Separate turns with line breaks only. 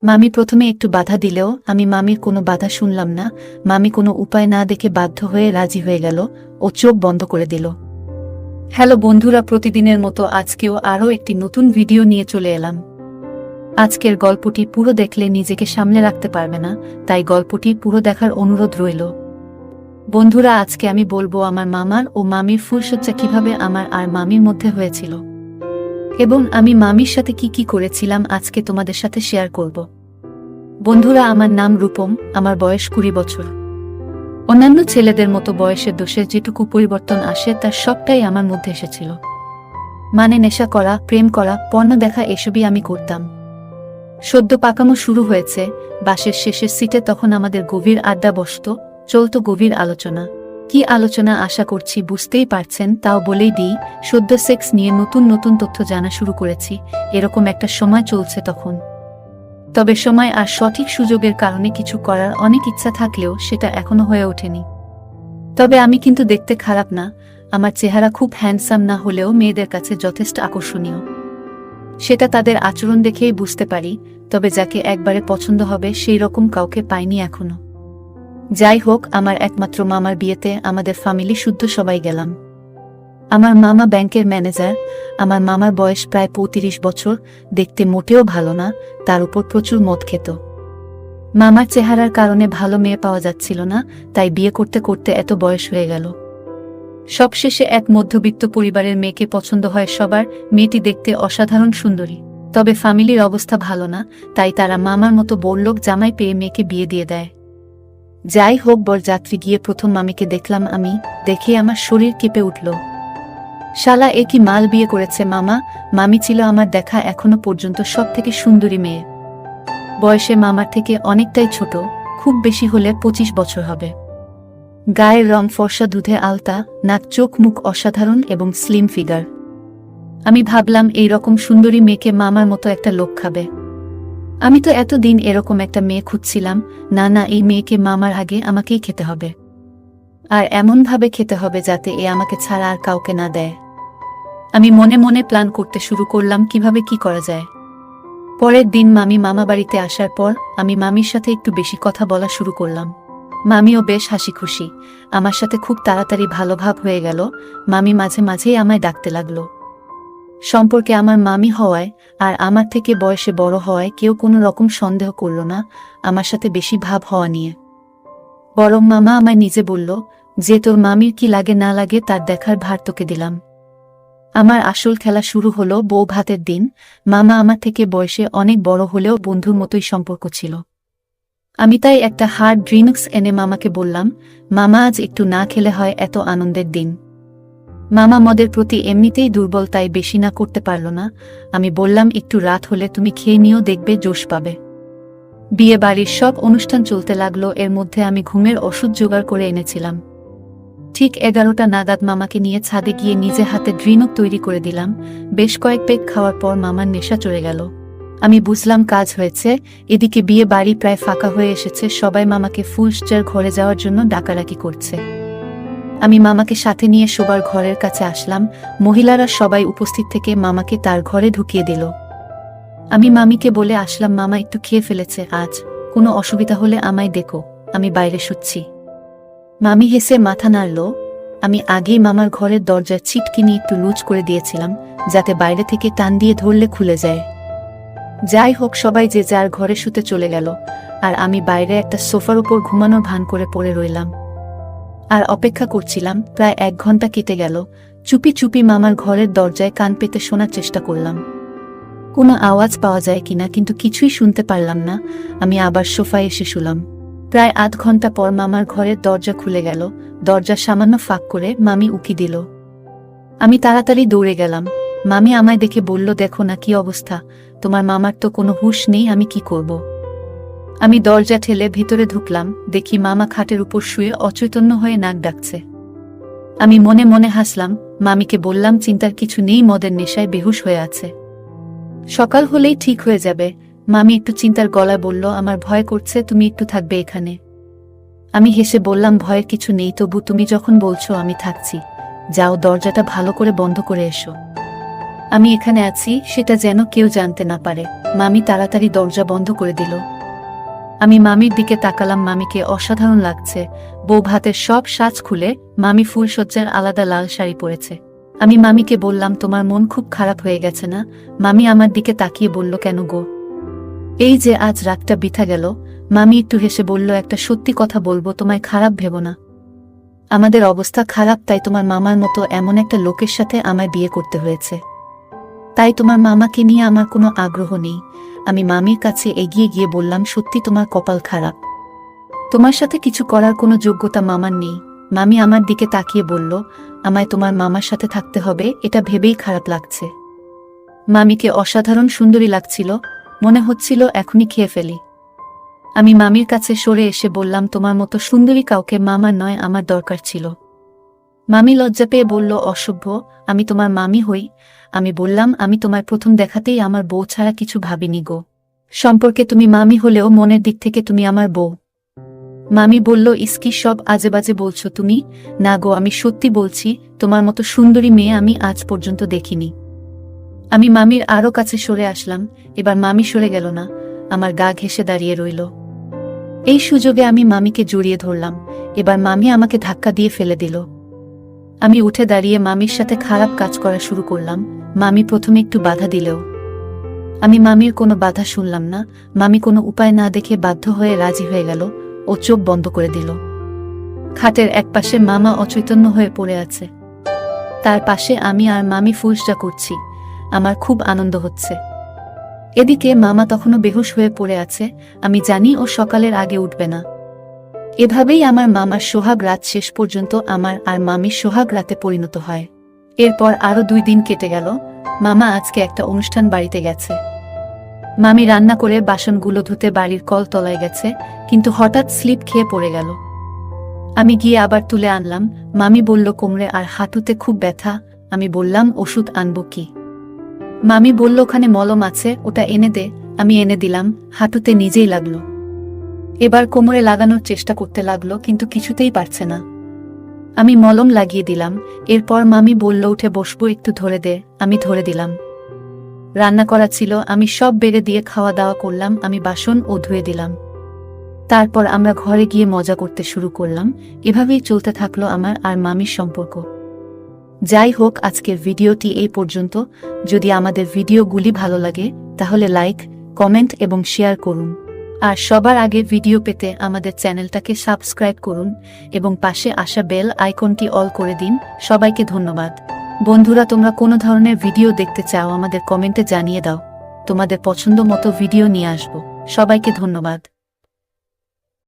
মামি প্রথমে একটু বাধা দিলেও আমি মামির কোনো বাধা শুনলাম না। মামি কোনো উপায় না দেখে বাধ্য হয়ে রাজি হয়ে গেল ও চোখ বন্ধ করে দিল। হ্যালো বন্ধুরা, প্রতিদিনের মতো আজকেও আরও একটি নতুন ভিডিও নিয়ে চলে এলাম। আজকের গল্পটি পুরো দেখলে নিজেকে সামলে রাখতে পারবে না, তাই গল্পটি পুরো দেখার অনুরোধ রইল। বন্ধুরা, আজকে আমি বলবো আমার মামার ও মামির ফুলশয্যা কিভাবে আমার আর মামির মধ্যে হয়েছিল এবং আমি মামির সাথে কি কি করেছিলাম আজকে তোমাদের সাথে শেয়ার করব। বন্ধুরা, আমার নাম রূপম, আমার বয়স 20 বছর। অন্যান্য ছেলেদের মতো বয়সের দোষে যেটুকু পরিবর্তন আসে তার সবটাই আমার মধ্যে এসেছিল। মানে নেশা করা, প্রেম করা, পর্ন দেখা, এসবই আমি করতাম। সদ্য পাকামো শুরু হয়েছে। বাসের শেষের সিটে তখন আমাদের গভীর আড্ডা বসত, চলত গভীর আলোচনা। কি আলোচনা আশা করছি বুঝতেই পারছেন, তাও বলেই দিই, সদ্য সেক্স নিয়ে নতুন নতুন তথ্য জানা শুরু করেছি, এরকম একটা সময় চলছে তখন। তবে সময় আর সঠিক সুযোগের কারণে কিছু করার অনেক ইচ্ছা থাকলেও সেটা এখনো হয়ে ওঠেনি। তবে আমি কিন্তু দেখতে খারাপ না, আমার চেহারা খুব হ্যান্ডসাম না হলেও মেয়েদের কাছে যথেষ্ট আকর্ষণীয়। সেটা তাদের আচরণ দেখেই বুঝতে পারি, তবে যাকে একবারে পছন্দ হবে সেই রকম কাউকে পাইনি এখনো। যাই হোক, আমার একমাত্র মামার বিয়েতে আমাদের ফ্যামিলি শুদ্ধ সবাই গেলাম। আমার মামা ব্যাংকের ম্যানেজার। আমার মামার বয়স প্রায় 35 বছর, দেখতে মোটেও ভালো না, তার উপর প্রচুর মদ খেত। মামার চেহারার কারণে ভালো মেয়ে পাওয়া যাচ্ছিল না, তাই বিয়ে করতে করতে এত বয়স হয়ে গেল। সবশেষে এক মধ্যবিত্ত পরিবারের মেয়েকে পছন্দ হয় সবার। মেয়েটি দেখতে অসাধারণ সুন্দরী, তবে ফ্যামিলির অবস্থা ভালো না, তাই তারা মামার মতো বড়লোক জামাই পেয়ে মেয়েকে বিয়ে দিয়ে দেয়। যাই হোক, বরযাত্রী গিয়ে প্রথম মামিকে দেখলাম আমি, দেখে আমার শরীর কেঁপে উঠল। শালা এ কি মাল বিয়ে করেছে মামা! মামি ছিল আমার দেখা এখনো পর্যন্ত সব থেকে সুন্দরী মেয়ে। বয়সে মামার থেকে অনেকটাই ছোট, খুব বেশি হলে 25 বছর হবে। গায়ের রং ফর্সা, দুধে আলতা, নাক, চোখ, মুখ অসাধারণ এবং স্লিম ফিগার। আমি ভাবলাম এই রকম সুন্দরী মেয়েকে মামার মতো একটা লোক খাবে। আমি তো এতদিন এরকম একটা মেয়ে খুঁজছিলাম। না না, এই মেয়েকে মামার আগে আমাকেই খেতে হবে, আর এমনভাবে খেতে হবে যাতে এ আমাকে ছাড়া আর কাউকে না দেয়। আমি মনে মনে প্ল্যান করতে শুরু করলাম কিভাবে কি করা যায়। পরের দিন মামি মামা বাড়িতে আসার পর আমি মামির সাথে একটু বেশি কথা বলা শুরু করলাম। মামিও বেশ হাসি খুশি, আমার সাথে খুব তাড়াতাড়ি ভালো ভাব হয়ে গেল। মামি মাঝে মাঝেই আমায় ডাকতে লাগলো। সম্পর্কে আমার মামি হওয়ায় আর আমার থেকে বয়সে বড় হওয়ায় কেউ কোনো রকম সন্দেহ করল না আমার সাথে বেশি ভাব হওয়া নিয়ে। বরং মামা আমায় নিজে বলল যে তোর মামির কি লাগে না লাগে তার দেখার ভার তোকে দিলাম। আমার আসল খেলা শুরু হলো বউ ভাতের দিন। মামা আমার থেকে বয়সে অনেক বড় হলেও বন্ধুর মতোই সম্পর্ক ছিল। আমি তাই একটা হার্ড ড্রিঙ্কস এনে মামাকে বললাম, মামা আজ একটু না খেলে হয় এত আনন্দের দিন। মামা মদের প্রতি এমনিতেই দুর্বল, তাই বেশি না করতে পারল না। আমি বললাম একটু রাত হলে তুমি খেয়ে নিও, দেখবে জোশ পাবে। বিয়ে বাড়ির সব অনুষ্ঠান চলতে লাগলো, এর মধ্যে আমি ঘুমের ওষুধ জোগাড় করে এনেছিলাম। ঠিক 11টা নাগাদ মামাকে নিয়ে ছাদে গিয়ে নিজে হাতে ড্রিঙ্ক তৈরি করে দিলাম। বেশ কয়েক পেক খাওয়ার পর মামার নেশা চড়ে গেল। আমি বুঝলাম কাজ হয়েছে। এদিকে বিয়ে বাড়ি প্রায় ফাঁকা হয়ে এসেছে, সবাই মামাকে ফুলশয্যার ঘরে যাওয়ার জন্য ডাকাডাকি করছে। আমি মামাকে সাথে নিয়ে শোবার ঘরের কাছে আসলাম। মহিলারা সবাই উপস্থিত থেকে মামাকে তার ঘরে ঢুকিয়ে দিল। আমি মামিকে বলে আসলাম, মামা একটু খেয়ে ফেলেছে, আজ কোনো অসুবিধা হলে আমায় ডেকো, আমি বাইরে শুচ্ছি। মামি হেসে মাথা নাড়ল। আমি আগেই মামার ঘরের দরজার ছিটকিনি একটু লুজ করে দিয়েছিলাম, যাতে বাইরে থেকে টান দিয়ে ধরলে খুলে যায়। যাই হোক, সবাই যে যার ঘরে শুতে চলে গেল, আর আমি বাইরে একটা সোফার উপর ঘুমানোর ভান করে পড়ে রইলাম আর অপেক্ষা করছিলাম। প্রায় 1 ঘন্টা কেটে গেল। চুপি চুপি মামার ঘরের দরজায় কান পেতে শোনার চেষ্টা করলাম কোনো আওয়াজ পাওয়া যায় কিনা, কিন্তু কিছুই শুনতে পারলাম না। আমি আবার সোফায় এসে শুলাম। প্রায় আধ ঘন্টা পর মামার ঘরের দরজা খুলে গেল। দরজা সামান্য ফাঁক করে মামি উকি দিল। আমি তাড়াতাড়ি দৌড়ে গেলাম। মামি আমায় দেখে বলল, দেখো না কি অবস্থা, তোমার মামার তো কোনো হুঁশ নেই, আমি কি করব। আমি দরজা ঠেলে ভিতরে ঢুকলাম। দেখি মামা খাটের উপর শুয়ে অচৈতন্য হয়ে নাক ডাকছে। আমি মনে মনে হাসলাম। মামিকে বললাম, চিন্তার কিছু নেই, মদের নেশায় বেহুশ হয়ে আছে, সকাল হলেই ঠিক হয়ে যাবে। মামি একটু চিন্তার গলায় বলল, আমার ভয় করছে, তুমি একটু থাকবে এখানে। আমি হেসে বললাম, ভয়ের কিছু নেই, তবু তুমি যখন বলছো আমি থাকছি। যাও, দরজাটা ভালো করে বন্ধ করে এসো। আমি এখানে আছি সেটা যেন কেউ জানতে না পারে। মামি তাড়াতাড়ি দরজা বন্ধ করে দিল। আমি মামির দিকে তাকালাম। মামিকে অসাধারণ লাগছে। বউ ভাতের সব সাজ খুলে মামি ফুলসজ্জার আলাদা লাল শাড়ি পরেছে। আমি মামিকে বললাম, তোমার মন খুব খারাপ হয়ে গেছে না? মামি আমার দিকে তাকিয়ে বলল, কেন গো? এই যে আজ রাতটা বৃথা গেল। মামি একটু হেসে বলল, একটা সত্যি কথা বলবো, তোমায় খারাপ ভেবো না। আমাদের অবস্থা খারাপ, তাই তোমার মামার মতো এমন একটা লোকের সাথে আমায় বিয়ে করতে হয়েছে। তাই তোমার মামাকে নিয়ে আমার কোনো আগ্রহ নেই। আমি মামির কাছে এগিয়ে গিয়ে বললাম, সত্যি তোমার কপাল খারাপ। তোমার সাথে কিছু করার কোনো যোগ্যতা মামার নেই। মামি আমার দিকে তাকিয়ে বলল, আমায় তোমার মামার সাথে থাকতে হবে, এটা ভেবেই খারাপ লাগছে। মামিকে অসাধারণ সুন্দরী লাগছিল, মনে হচ্ছিল এখনই খেয়ে ফেলি। আমি মামির কাছে সরে এসে বললাম, তোমার মতো সুন্দরী কাউকে মামার নয়, আমার দরকার ছিল। মামি লজ্জা পেয়ে বলল, অসভ্য, আমি তোমার মামি হই? আমি বললাম, আমি তোমার প্রথম দেখাতেই আমার বউ ছাড়া কিছু ভাবিনি গো। সম্পর্কে তুমি মামি হলেও মনের দিক থেকে তুমি আমার বউ। মামি বলল, ইসকি সব আজেবাজে বলছো তুমি? না গো, আমি সত্যি বলছি, তোমার মতো সুন্দরী মেয়ে আমি আজ পর্যন্ত দেখিনি। আমি মামির আরো কাছে সরে আসলাম। এবার মামি সরে গেল না, আমার গা ঘেঁষে দাঁড়িয়ে রইল। এই সুযোগে আমি মামিকে জড়িয়ে ধরলাম। এবার মামি আমাকে ধাক্কা দিয়ে ফেলে দিল। আমি উঠে দাঁড়িয়ে মামির সাথে খারাপ কাজ করা শুরু করলাম। মামি প্রথমে একটু বাধা দিলেও আমি মামির কোনো বাধা শুনলাম না। মামি কোনো উপায় না দেখে বাধ্য হয়ে রাজি হয়ে গেল। ও চোখ বন্ধ করে দিল। খাটের একপাশে মামা অচৈতন্য হয়ে পড়ে আছে, তার পাশে আমি আর মামি ফুলসজ্জা করছি। আমার খুব আনন্দ হচ্ছে। এদিকে মামা তখনও বেহুশ হয়ে পড়ে আছে। আমি জানি ও সকালের আগে উঠবে না। এভাবেই আমার মামার সোহাগ রাত শেষ পর্যন্ত আমার আর মামির সোহাগ রাতে পরিণত হয়। এরপর আরো 2 দিন কেটে গেল। মামা আজকে একটা অনুষ্ঠান বাড়িতে গেছে। মামি রান্না করে বাসনগুলো ধুতে বাড়ির কল তলায় গেছে, কিন্তু হঠাৎ স্লিপ খেয়ে পড়ে গেল। আমি গিয়ে আবার তুলে আনলাম। মামি বলল, কোমরে আর হাঁটুতে খুব ব্যথা। আমি বললাম, ওষুধ আনবো কি? মামি বলল, ওখানে মলম আছে, ওটা এনে দে। আমি এনে দিলাম। হাঁটুতে নিজেই লাগলো। এবার কোমরে লাগানোর চেষ্টা করতে লাগলো, কিন্তু কিছুতেই পারছে না। আমি মলম লাগিয়ে দিলাম। এরপর মামি বলল, উঠে বসবো, একটু ধরে দে। আমি ধরে দিলাম। রান্না করা ছিল, আমি সব বেড়ে দিয়ে খাওয়া দাওয়া করলাম। আমি বাসন ও ধুয়ে দিলাম। তারপর আমরা ঘরে গিয়ে মজা করতে শুরু করলাম। এভাবেই চলতে থাকলো আমার আর মামির সম্পর্ক। যাই হোক, আজকের ভিডিওটি এই পর্যন্ত। যদি আমাদের ভিডিওগুলি ভালো লাগে তাহলে লাইক, কমেন্ট এবং শেয়ার করুন। আর সবার আগে ভিডিও পেতে আমাদের চ্যানেলটাকে সাবস্ক্রাইব করুন এবং পাশে আসা বেল আইকনটি অল করে দিন। সবাইকে ধন্যবাদ। বন্ধুরা, তোমরা কোন ধরনের ভিডিও দেখতে চাও আমাদের কমেন্টে জানিয়ে দাও। তোমাদের পছন্দ মতো ভিডিও নিয়ে আসব। সবাইকে ধন্যবাদ।